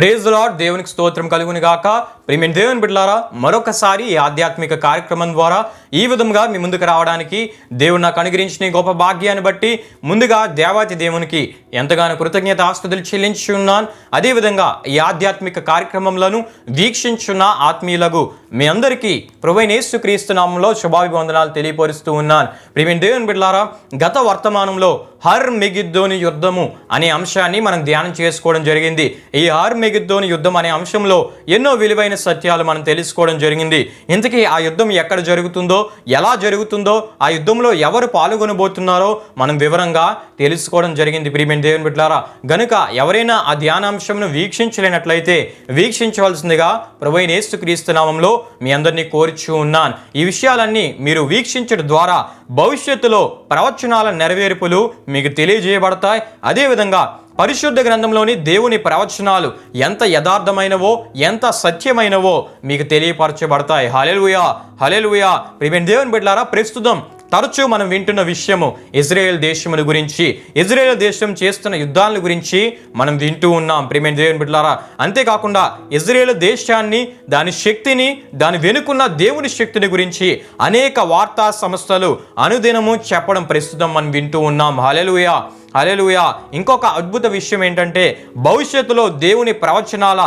Praise the lord. దేవునికి స్తోత్రం కలుగును గాక. ప్రియమైన దేవుని బిడ్డలారా, మరొకసారి ఈ ఆధ్యాత్మిక కార్యక్రమం ద్వారా ఈ విధంగా మీ ముందుకు రావడానికి దేవుడు నాకు అనుగ్రహించిన గొప్ప భాగ్యాన్ని బట్టి ముందుగా దేవాతి దేవునికి ఎంతగానో కృతజ్ఞతాస్తుతులు చెల్లించి ఉన్నాను. అదేవిధంగా ఈ ఆధ్యాత్మిక కార్యక్రమంలో వీక్షించున్న ఆత్మీయులకు మీ అందరికీ ప్రభువైన యేసుక్రీస్తు నామములో శుభాభివందనాలు తెలియపరుస్తూ ఉన్నాను. ప్రియమైన దేవుని బిడ్డలారా, గత వర్తమానంలో హర్ మెగిద్దోని యుద్ధము అనే అంశాన్ని మనం ధ్యానం చేసుకోవడం జరిగింది. ఈ హర్ మెగిద్దోని యుద్ధం అనే అంశంలో ఎన్నో విలువైన సత్యాలు మనం తెలుసుకోవడం జరిగింది. ఇంతకీ ఆ యుద్ధం ఎక్కడ జరుగుతుందో, ఎలా జరుగుతుందో, ఆ యుద్ధంలో ఎవరు పాల్గొనబోతున్నారో మనం వివరంగా తెలుసుకోవడం జరిగింది. ప్రియమైన దేవుని బిడ్డలారా, గనుక ఎవరైనా ఆ ధ్యానాంశంను వీక్షించలేనట్లయితే వీక్షించవలసిందిగా ప్రభువైన యేసుక్రీస్తు నామములో మీ అందరినీ కోరుచూ ఉన్నాను. ఈ విషయాలన్నీ మీరు వీక్షించడం ద్వారా భవిష్యత్తులో ప్రవచనాల నెరవేర్పులు మీకు తెలియజేయబడతాయి. అదేవిధంగా పరిశుద్ధ గ్రంథంలోని దేవుని ప్రవచనాలు ఎంత యథార్థమైనవో, ఎంత సత్యమైనవో మీకు తెలియపరచబడతాయి. హల్లెలూయా, హల్లెలూయా. ప్రియమైన దేవుని బిడ్డలారా, ప్రస్తుతం తరచూ మనం వింటున్న విషయము ఇజ్రాయేల్ దేశముల గురించి, ఇజ్రాయేల్ దేశం చేస్తున్న యుద్ధాల గురించి మనం వింటూ ఉన్నాం. ప్రియమైన దేవుని బిడ్డలారా, అంతేకాకుండా ఇజ్రాయేల్ దేశాన్ని, దాని శక్తిని, దాని వెనుకున్న దేవుని శక్తిని గురించి అనేక వార్తా సంస్థలు అనుదినము చెప్పడం ప్రస్తుతం మనం వింటూ ఉన్నాం. హల్లెలూయా, హల్లెలూయా. ఇంకొక అద్భుత విషయం ఏంటంటే, భవిష్యత్తులో దేవుని ప్రవచనాల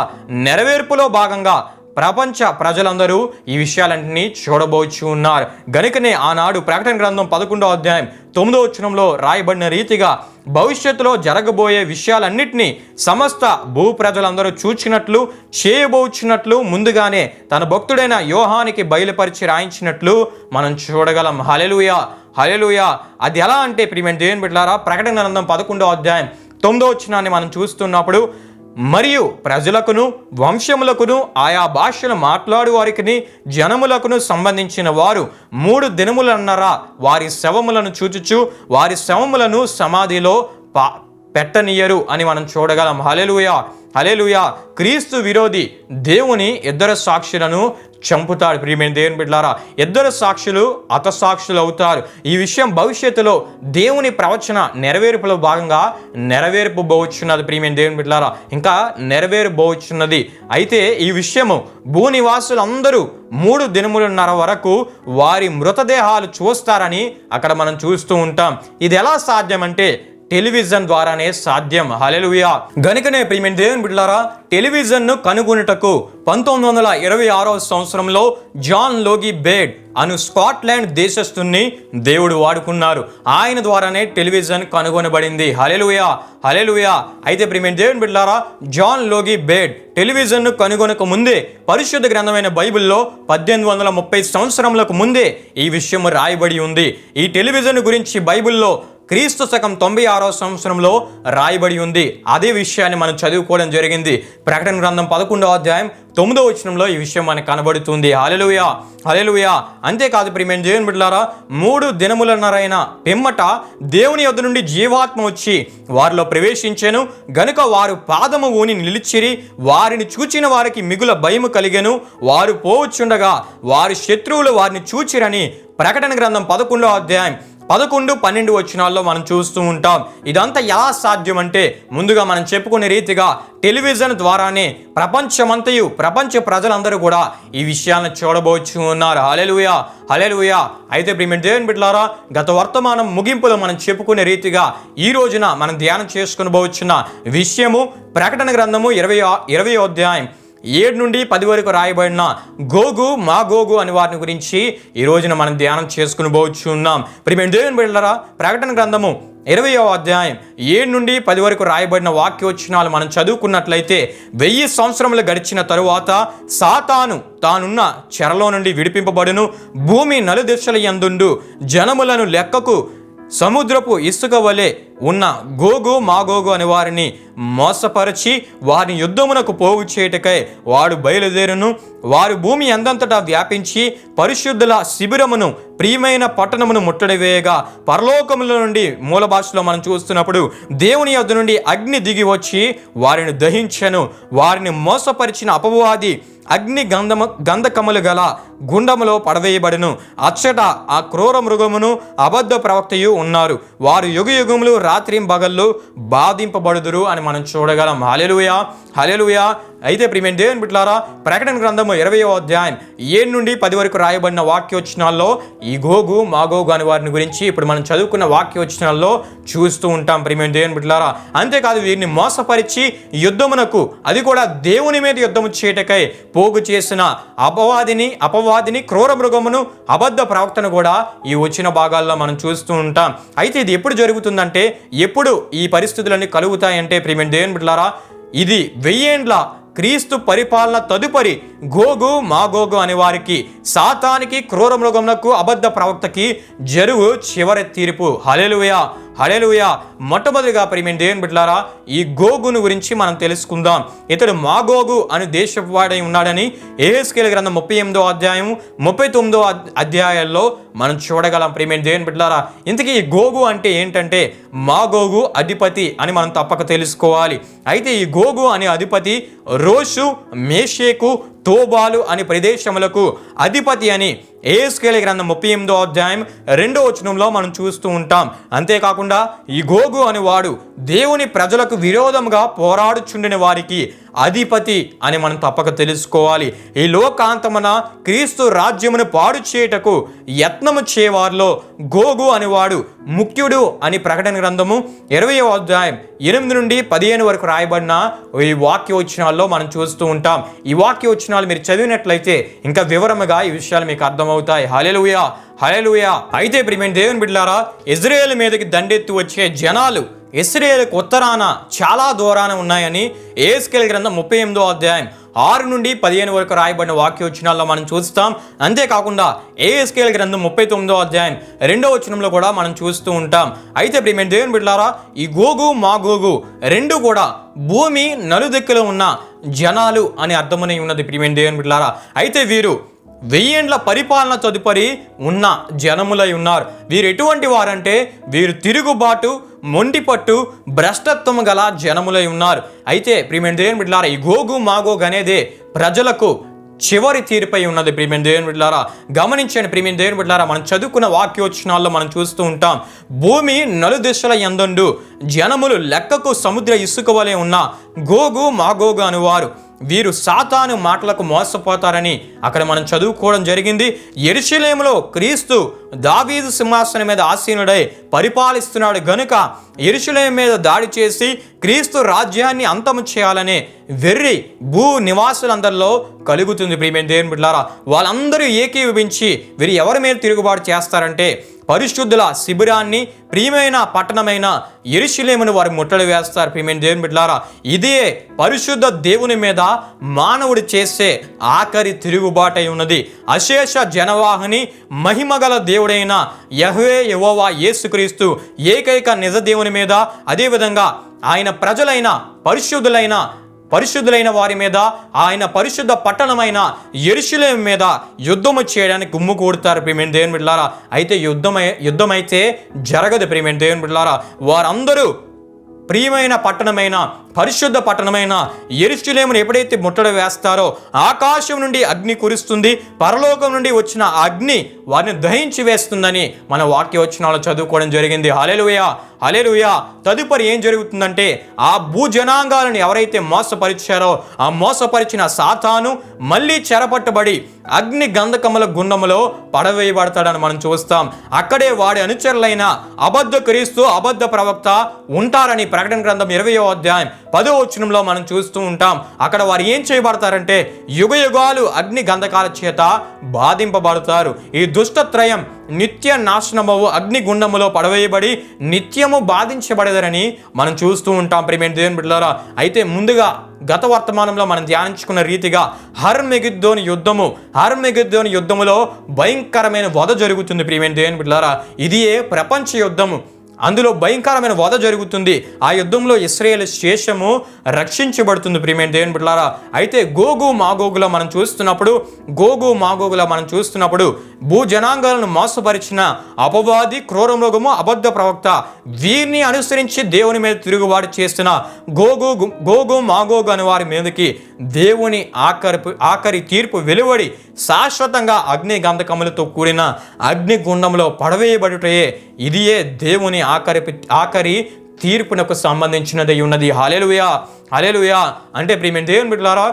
నెరవేర్పులో భాగంగా ప్రపంచ ప్రజలందరూ ఈ విషయాలన్నీ చూడబోచు ఉన్నారు. గనుకనే ఆనాడు ప్రకటన గ్రంథం 11వ అధ్యాయం 9వ వచనంలో రాయబడిన రీతిగా భవిష్యత్తులో జరగబోయే విషయాలన్నింటినీ సమస్త భూ ప్రజలందరూ చూచినట్లు, చేయబోచున్నట్లు ముందుగానే తన భక్తుడైన యోహానికి బయలుపరిచి రాయించినట్లు మనం చూడగలం. హల్లెలూయా, హల్లెలూయా. అది ఎలా అంటే ప్రియమైన దేవుని బిడ్డలారా, ప్రకటన గ్రంథం 11వ అధ్యాయం 9వ వచనాన్ని మనం చూస్తున్నప్పుడు, మరియు ప్రజలకును, వంశములకును, ఆయా భాషలు మాట్లాడు వారికి, జనములకును సంబంధించిన వారు 3 దినములన్నర వారి శవములను చూచుచు వారి శవములను సమాధిలో పెట్టనీయరు అని మనం చూడగలం. హల్లెలూయా, హల్లెలూయా. క్రీస్తు విరోధి దేవుని 2 సాక్షులను చంపుతాడు. ప్రియమైన దేవుని బిడ్డలారా, 2 సాక్షులు హతసాక్షులు అవుతారు. ఈ విషయం భవిష్యత్తులో దేవుని ప్రవచన నెరవేర్పులో భాగంగా నెరవేర్పబోచున్నది. ప్రియమైన దేవుని బిడ్డలారా, ఇంకా నెరవేరబోచున్నది. అయితే ఈ విషయము భూనివాసులందరూ 3 దినములన్నర వరకు వారి మృతదేహాలు చూస్తారని అక్కడ మనం చూస్తూ ఉంటాం. ఇది ఎలా సాధ్యమంటే టెలివిజన్ ద్వారానే సాధ్యం. హల్లెలూయా. గనుకనే ప్రియమైన దేవుని బిడ్డలారా, టెలివిజన్ను కనుగొనుటకు 1926వ సంవత్సరంలో జాన్ లోగి బేడ్ అను స్కాట్లాండ్ దేశస్థుని దేవుడు వాడుకున్నారు. ఆయన ద్వారానే టెలివిజన్ కనుగొనబడింది. హల్లెలూయా, హల్లెలూయా. అయితే ప్రియమైన దేవుని బిడ్డలారా, జాన్ లోగి బేడ్ టెలివిజన్ను కనుగొనక ముందే పరిశుద్ధ గ్రంథమైన బైబిల్లో 1830 సంవత్సరములకు ముందే ఈ విషయం రాయబడి ఉంది. ఈ టెలివిజన్ గురించి బైబిల్లో క్రీస్తు శకం 96వ సంవత్సరంలో రాయబడి ఉంది. అదే విషయాన్ని మనం చదువుకోవడం జరిగింది. ప్రకటన గ్రంథం 11వ అధ్యాయం 9వ వచనంలో ఈ విషయం మనకు కనబడుతుంది. హల్లెలూయా, హల్లెలూయా. అంతేకాదు ప్రియమైన దేవుని బిడ్డలారా, 3 దినములన్నరైన పిమ్మట దేవుని యొద్ద నుండి జీవాత్మ వచ్చి వారిలో ప్రవేశించెను. గనుక వారు పాదము ఊని నిలిచిరి. వారిని చూచిన వారికి మిగుల భయము కలిగెను. వారు పోవచ్చుండగా వారి శత్రువులు వారిని చూచిరని ప్రకటన గ్రంథం 11వ అధ్యాయం 11, 12 వచనాల్లో మనం చూస్తూ ఉంటాం. ఇదంతా ఎలా సాధ్యం అంటే, ముందుగా మనం చెప్పుకునే రీతిగా టెలివిజన్ ద్వారానే ప్రపంచమంతయు, ప్రపంచ ప్రజలందరూ కూడా ఈ విషయాలను చూడబోచు ఉన్నారు. హల్లెలూయా, హల్లెలూయా. అయితే ప్రియమైన దేవుని బిడ్డలారా, గత వర్తమానం ముగింపులో మనం చెప్పుకునే రీతిగా ఈ రోజున మనం ధ్యానం చేసుకునబోచున్న విషయము ప్రకటన గ్రంథము 20వ అధ్యాయం 7 నుండి 10 వరకు రాయబడిన గోగు, మాగోగు అని వారిని గురించి ఈ రోజున మనం ధ్యానం చేసుకుని పోవచ్చున్నాం. ప్రియమైన దేవుని బిడ్డలారా, ప్రకటన గ్రంథము 20వ అధ్యాయం 7 నుండి 10 వరకు రాయబడిన వాక్యవచనాలు మనం చదువుకున్నట్లయితే, 1000 సంవత్సరములు గడిచిన తరువాత సాతాను తానున్న చెరలో నుండి విడిపింపబడును. భూమి నలుదిశల యందుండు జనములను లెక్కకు సముద్రపు ఇసుక వలె ఉన్న గోగు, మాగోగు అని వారిని మోసపరచి వారిని యుద్ధమునకు పోగు చేయుటకై వాడు బయలుదేరును. వారు భూమి అందంతటా వ్యాపించి పరిశుద్ధుల శిబిరమును, ప్రియమైన పట్టణమును ముట్టడివేయగా, పరలోకముల నుండి మూల భాషలో మనం చూస్తున్నప్పుడు దేవుని యొద్ద నుండి అగ్ని దిగి వచ్చి వారిని దహించెను. వారిని మోసపరిచిన అపవాది అగ్ని గంధకములు గల గుండములో పడవేయబడును. అచ్చట ఆ క్రూర మృగమును అబద్ధ ప్రవక్తయు ఉన్నారు. వారు యుగయుగములు రాత్రింబగళ్ళు బాధింపబడుదురు అని మనం చూడగలం. హల్లెలూయా, హల్లెలూయా. అయితే ప్రియమైన దేవుని బిడ్డలారా, ప్రకటన గ్రంథము 20వ అధ్యాయం 7 నుండి 10 వరకు రాయబడిన వాక్యవచనాల్లో ఈ గోగు మాగోగు అని వారిని గురించి ఇప్పుడు మనం చదువుకున్న వాక్యవచనాల్లో చూస్తూ ఉంటాం ప్రియమైన దేవుని బిడ్డలారా. అంతేకాదు వీరిని మోసపరిచి యుద్ధమునకు, అది కూడా దేవుని మీద యుద్ధము చేయటకై పోగు చేసిన అపవాదిని క్రూర మృగమును అబద్ధ ప్రవక్తను కూడా ఈ వచ్చిన భాగాల్లో మనం చూస్తూ ఉంటాం. అయితే ఇది ఎప్పుడు జరుగుతుందంటే, ఎప్పుడు ఈ పరిస్థితులన్నీ కలుగుతాయంటే ప్రియమైన దేవుని బిడ్డలారా, ఇది 1000 ఏండ్ల క్రీస్తు పరిపాలన తదుపరి గోగు మాగోగు అనే వారికి, సాతానికి, క్రూర మృగమునకు, అబద్ధ ప్రవక్తకి జరుగు చివరి తీర్పు. హల్లెలూయా, హల్లెలూయా. మొట్టమొదటిగా ప్రియమైన దేవుని బిడ్డలారా, ఈ గోగును గురించి మనం తెలుసుకుందాం. ఇతడు మాగోగు అని దేశపు వాడై ఉన్నాడని యెహెజ్కేలు గ్రంథం 38వ అధ్యాయం 39వ అధ్యాయాల్లో మనం చూడగలం ప్రియమైన దేవుని బిడ్డలారా. ఇంతకీ ఈ గోగు అంటే ఏంటంటే, మాగోగు అధిపతి అని మనం తప్పక తెలుసుకోవాలి. అయితే ఈ గోగు అనే అధిపతి రోషు, మేషేకు, తోబాలు అనే ప్రదేశములకు అధిపతి అని యెహెజ్కేలు గ్రంథం 38వ అధ్యాయం 2వ వచనంలో మనం చూస్తూ ఉంటాం. అంతేకాకుండా ఈ గోగు అని వాడు దేవుని ప్రజలకు విరోధంగా పోరాడుచుండిన వారికి అధిపతి అని మనం తప్పక తెలుసుకోవాలి. ఈ లోకాంతమున క్రీస్తు రాజ్యమును పాడు చేయుటకు యత్నము చేయవారిలో గోగు అనేవాడు ముఖ్యుడు అని ప్రకటన గ్రంథము 20వ అధ్యాయం 8 నుండి 15 వరకు రాయబడిన ఈ వాక్యవచనాల్లో మనం చూస్తూ ఉంటాం. ఈ వాక్యవచనాలు మీరు చదివినట్లయితే ఇంకా వివరముగా ఈ విషయాలు మీకు అర్థమవుతాయి. హల్లెలూయా, హల్లెలూయా. అయితే ప్రియమైన దేవుని బిడ్డలారా, ఇజ్రాయేల్ మీదకి దండెత్తి వచ్చే జనాలు ఇశ్రాయేలుకు ఉత్తరాన చాలా దూరాన ఉన్నాయని యెహెజ్కేలు గ్రంథం 38వ అధ్యాయం 6 నుండి 15 వరకు రాయబడిన వాక్యవచనాల్లో మనం చూస్తాం. అంతేకాకుండా యెహెజ్కేలు గ్రంథం 39వ అధ్యాయం 2వ వచనంలో కూడా మనం చూస్తూ ఉంటాం. అయితే ప్రియమైన దేవుని బిడ్డలారా, ఈ గోగు మాగోగు రెండు కూడా భూమి నలుదిక్కులో ఉన్న జనాలు అని అర్థమని ఉన్నది ప్రియమైన దేవుని బిడ్డలారా. అయితే వీరు 1000 ఏండ్ల పరిపాలన తదుపరి ఉన్న జనములై ఉన్నారు. వీరు ఎటువంటి వారంటే, వీరు తిరుగుబాటు, మొండిపట్టు, భ్రష్టత్వము గల జనములై ఉన్నారు. అయితే ప్రియమైన దేవుని బిడ్డలారా, ఈ గోగు మాగోగు అనేదే ప్రజలకు చివరి తీర్పై ఉన్నది ప్రియమైన దేవుని బిడ్డలారా. గమనించండి ప్రియమైన దేవుని బిడ్డలారా, మనం చదువుకున్న వాక్యోచనాల్లో మనం చూస్తూ ఉంటాం. భూమి నలుదిశల యందుండు జనములు లెక్కకు సముద్ర ఇసుక వలె ఉన్న గోగు మాగోగు అనువారు వీరు సాతాను మాటలకు మోసపోతారని అక్కడ మనం చదువుకోవడం జరిగింది. యెరూషలేములో క్రీస్తు దావీదు సింహాసనం మీద ఆసీనుడై పరిపాలిస్తున్నాడు గనుక యెరూషలేము మీద దాడి చేసి క్రీస్తు రాజ్యాన్ని అంతము చేయాలనే వెర్రి భూ నివాసులందరిలో కలుగుతుంది ప్రియమైన దేవుని బిడ్డలారా. వాళ్ళందరూ ఏకీభవించి వీరు ఎవరి మీద తిరుగుబాటు చేస్తారంటే, పరిశుద్ధుల శిబిరాన్ని, ప్రియమైన పట్టణమైన యెరూషలేమును వారు ముట్టడి వేస్తారు ప్రియమైన దేవుని బిడ్డలారా. ఇదే పరిశుద్ధ దేవుని మీద మానవుడు చేసే ఆఖరి తిరుగుబాటై ఉన్నది. అశేష జనవాహిని మహిమగల దేవుడైన యెహోవా యెహోవా యేసుక్రీస్తు ఏకైక నిజ దేవుని మీద, అదేవిధంగా ఆయన ప్రజలైన పరిశుద్ధులైన వారి మీద, ఆయన పరిశుద్ధ పట్టణమైన యెరూషలేము మీద యుద్ధము చేయడానికి గుమ్ము కూడతారు ప్రియమైన దేవుని బిడ్డలారా. అయితే యుద్ధమైతే జరగదు ప్రియమైన దేవుని బిడ్డలారా. వారందరూ ప్రియమైన పట్టణమైన, పరిశుద్ధ పట్టణమైన యెరూషలేమును ఎప్పుడైతే ముట్టడి వేస్తారో ఆకాశం నుండి అగ్ని కురుస్తుంది, పరలోకం నుండి వచ్చిన అగ్ని వారిని దహించి వేస్తుందని మన వాక్యవచనాలు చదువుకోవడం జరిగింది. హల్లెలూయా, హల్లెలూయా. తదుపరి ఏం జరుగుతుందంటే, ఆ భూజనాంగాలను ఎవరైతే మోసపరిచారో ఆ మోసపరిచిన సాతాను మళ్ళీ చెరపట్టబడి అగ్ని గంధకముల గుండములో పడవేయబడతాడని మనం చూస్తాం. అక్కడే వాడి అనుచరులైన అబద్ధ క్రీస్తు, అబద్ధ ప్రవక్త ఉంటారని ప్రకటన గ్రంథం 20వ అధ్యాయం 10వ వచనంలో మనం చూస్తూ ఉంటాం. అక్కడ వారు ఏం చేయబడతారంటే, యుగ యుగాలు అగ్ని గంధకాల చేత బాధింపబడతారు. ఈ దుష్టత్రయం నిత్య నాశనమవు అగ్ని గుండములో పడవేయబడి నిత్యము బాధించబడేదరని మనం చూస్తూ ఉంటాం ప్రియమైన దేవుని బిడ్డలారా. అయితే ముందుగా గత వర్తమానంలో మనం ధ్యానించుకున్న రీతిగా హర్మెగిద్దోని యుద్ధములో భయంకరమైన వధ జరుగుతుంది ప్రియమైన దేవుని బిడ్డలారా. ఇదియే ప్రపంచ యుద్ధము. అందులో భయంకరమైన వధ జరుగుతుంది. ఆ యుద్ధంలో ఇశ్రాయేలు శేషము రక్షించబడుతుంది ప్రియమైన దేవుని బిడ్డలారా. అయితే గోగు మాగోగులో మనం చూస్తున్నప్పుడు భూ జనాంగాలను మోసపరిచిన అపవాది, క్రూరమృగము, అబద్ధ ప్రవక్త వీరిని అనుసరించి దేవుని మీద తిరుగుబాటు చేస్తున్న గోగు మాగోగు అనే వారి మీదకి దేవుని ఆఖరి తీర్పు వెలువడి శాశ్వతంగా అగ్ని గంధకములతో కూడిన అగ్ని గుండంలో పడవేయబడుటయే ఇదియే దేవుని ఆఖరి తీర్పునకు సంబంధించినది ఉన్నది. హల్లెలూయా, హల్లెలూయా. అంటే ప్రియమైన దేవుని బిడ్డలారా,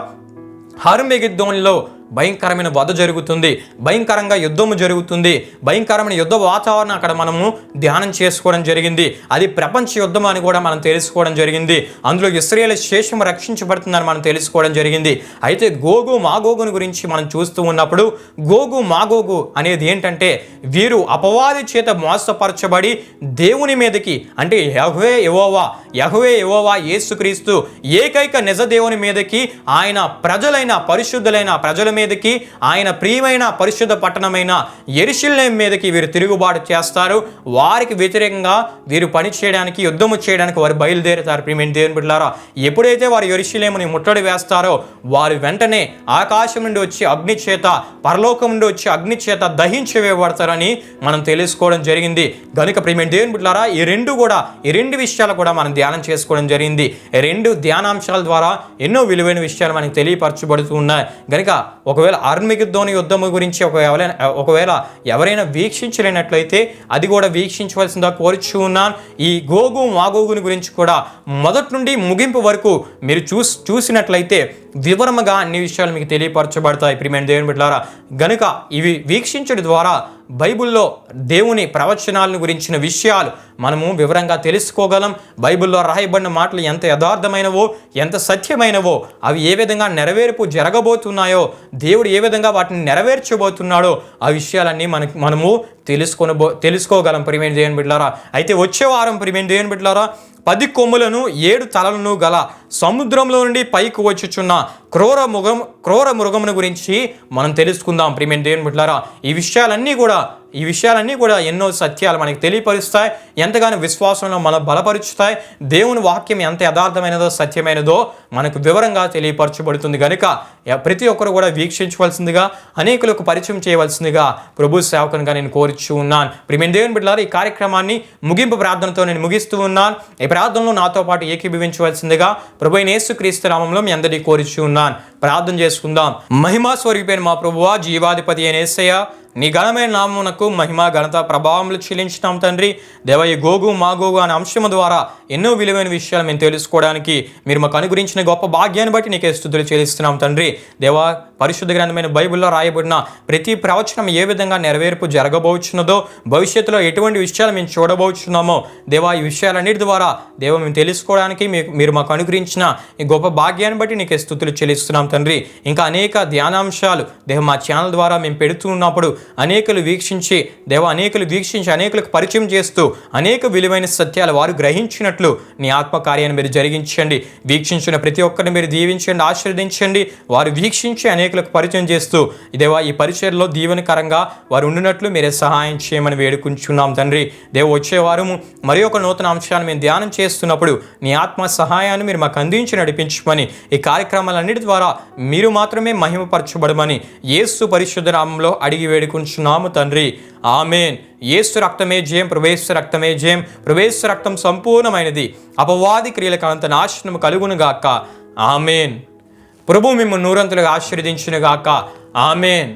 హర్మెగిద్దోన్లో భయంకరమైన వధ జరుగుతుంది, భయంకరంగా యుద్ధము జరుగుతుంది, భయంకరమైన యుద్ధ వాతావరణం అక్కడ మనము ధ్యానం చేసుకోవడం జరిగింది. అది ప్రపంచ యుద్ధం అని కూడా మనం తెలుసుకోవడం జరిగింది. అందులో ఇశ్రాయేలు శేషం రక్షించబడుతుందని మనం తెలుసుకోవడం జరిగింది. అయితే గోగు మాగోగుని గురించి మనం చూస్తూ ఉన్నప్పుడు, గోగు మాగోగు అనేది ఏంటంటే, వీరు అపవాది చేత మోసపరచబడి దేవుని మీదకి, అంటే యెహోవా యెహోవా యేసుక్రీస్తు ఏకైక నిజ దేవుని మీదకి, ఆయన ప్రజలైన పరిశుద్ధులైన ప్రజల మీదకి, ఆయన ప్రియమైన పరిశుద్ధ పట్టణమైన యెరూషలేము మీదకి వీరు తిరుగుబాటు చేస్తారు. వారికి వ్యతిరేకంగా వీరు పని చేయడానికి, యుద్ధము చేయడానికి వారు బయలుదేరుతారు. ప్రియమైన దేవుని బిడ్డలారా, ఎప్పుడైతే వారు యెరూషలేముని ముట్టడి వేస్తారో, వారు వెంటనే ఆకాశం నుండి వచ్చి అగ్ని చేత, పరలోకం నుండి వచ్చి అగ్ని చేత దహించి వేయబడతారని మనం తెలుసుకోవడం జరిగింది. కనుక ప్రియమైన దేవుని బిడ్డలారా, ఈ రెండు విషయాలు కూడా మనం ధ్యానం చేసుకోవడం జరిగింది. రెండు ధ్యానాంశాల ద్వారా ఎన్నో విలువైన విషయాలు మనకు తెలియపరచబడుతూ ఉన్నాయి. కనుక ఒకవేళ హర్మెగిద్దోను యుద్ధము గురించి ఒకవేళ ఎవరైనా వీక్షించలేనట్లయితే అది కూడా వీక్షించవలసిందిగా కోరుచూ ఉన్నాను. ఈ గోగు మాగోగుని గురించి కూడా మొదటి నుండి ముగింపు వరకు మీరు చూసినట్లయితే వివరముగా అన్ని విషయాలు మీకు తెలియపరచబడతాయి. ప్రియమైన దేవుని బిడ్డలారా, గనుక ఇవి వీక్షించడం ద్వారా బైబిల్లో దేవుని ప్రవచనాలను గురించిన విషయాలు మనము వివరంగా తెలుసుకోగలం. బైబిల్లో రాయబడిన మాటలు ఎంత యథార్థమైనవో, ఎంత సత్యమైనవో, అవి ఏ విధంగా నెరవేర్పు జరగబోతున్నాయో, దేవుడు ఏ విధంగా వాటిని నెరవేర్చబోతున్నాడో ఆ విషయాలన్నీ మనము తెలుసుకోగలం. ప్రియమైన దేవుని బిడ్డలారా, అయితే వచ్చే వారం ప్రియమైన దేవుని బిడ్డలారా, 10 కొమ్ములను 7 తలలను గల సముద్రంలో నుండి పైకి వచ్చుచున్న క్రూర మృగమును గురించి మనం తెలుసుకుందాం. ప్రియమైన దేవుని బిడ్డలారా, ఈ విషయాలన్నీ కూడా ఎన్నో సత్యాలు మనకి తెలియపరుస్తాయి, ఎంతగానో విశ్వాసంలో మనం బలపరుచుతాయి. దేవుని వాక్యం ఎంత యథార్థమైనదో, సత్యమైనదో మనకు వివరంగా తెలియపరచబడుతుంది. కనుక ప్రతి ఒక్కరు కూడా వీక్షించవలసిందిగా, అనేకులకు పరిచయం చేయవలసిందిగా ప్రభు సేవకునిగా నేను కోరుచూ ఉన్నాను. ప్రియమైన దేవుని బిడ్డలారా, ఈ కార్యక్రమాన్ని ముగింపు ప్రార్థనతో నేను ముగిస్తూ ఉన్నాను. ఈ ప్రార్థనలో నాతో పాటు ఏకీభవించవలసిందిగా ప్రభు అయిన యేసుక్రీస్తు నామములో మీ అందరినీ కోరుచూ ఉన్నాను. ప్రార్థన చేసుకుందాం. మహిమా స్వరూపైన మా ప్రభువా, జీవాధిపతి అయిన యేసయ్య, నీ ఘనమైన నామమునకు మహిమ, ఘనత, ప్రభావములు చెల్లించున్నాం తండ్రి. దేవ, ఈ గోగు మాగోగు అనే అంశము ద్వారా ఎన్నో విలువైన విషయాలు మేము తెలుసుకోవడానికి మీరు మాకు అనుగ్రహించిన గొప్ప భాగ్యాన్ని బట్టి నీకే స్తుతులు చెల్లిస్తున్నాం తండ్రి. దేవా, పరిశుద్ధ గ్రంథమైన బైబిల్లో రాయబడిన ప్రతి ప్రవచనం ఏ విధంగా నెరవేర్పు జరగబోచున్నదో, భవిష్యత్తులో ఎటువంటి విషయాలు మేము చూడబోచున్నామో దేవా, ఈ విషయాలన్నిటి ద్వారా దేవ మేము తెలుసుకోవడానికి మీరు మాకు అనుగ్రహించిన ఈ గొప్ప భాగ్యాన్ని బట్టి నీకే స్తుతులు చెల్లిస్తున్నాం తండ్రి. ఇంకా అనేక ధ్యానాంశాలు దేవ మా ఛానల్ ద్వారా మేము పెడుతూ ఉన్నప్పుడు అనేకులు వీక్షించి అనేకులకు పరిచయం చేస్తూ అనేక విలువైన సత్యాలు వారు గ్రహించినట్లు నీ ఆత్మకార్యాన్ని మీరు జరిగించండి. వీక్షించిన ప్రతి ఒక్కరిని మీరు దీవించండి, ఆశీర్వదించండి. వారు వీక్షించి అనేకులకు పరిచయం చేస్తూ దేవా, ఈ పరిచయంలో దీవెనకరంగా వారు ఉండినట్లు మీరే సహాయం చేయమని వేడుకుంటున్నాం తండ్రి. దేవ, వచ్చే వారము మరి ఒక నూతన అంశాన్ని మేము ధ్యానం చేస్తున్నప్పుడు నీ ఆత్మ సహాయాన్ని మీరు మాకు అందించి నడిపించమని, ఈ కార్యక్రమాలన్నిటి ద్వారా మీరు మాత్రమే మహిమపరచబడమని యేసు పరిశుద్ధ నామములో అడిగి వేడుకుంటున్నాము తండ్రి. ఆమేన్. యేసు రక్తమే జయం, ప్రవేశ రక్తమే జయం, ప్రవేశ రక్తం సంపూర్ణమైనది, అపవాది క్రియలకు అనంత నాశనము కలుగునుగాక. ఆమేన్. ప్రభు మిమ్మల్ని నూరంతులుగా ఆశీర్వదించునుగాక. ఆమేన్.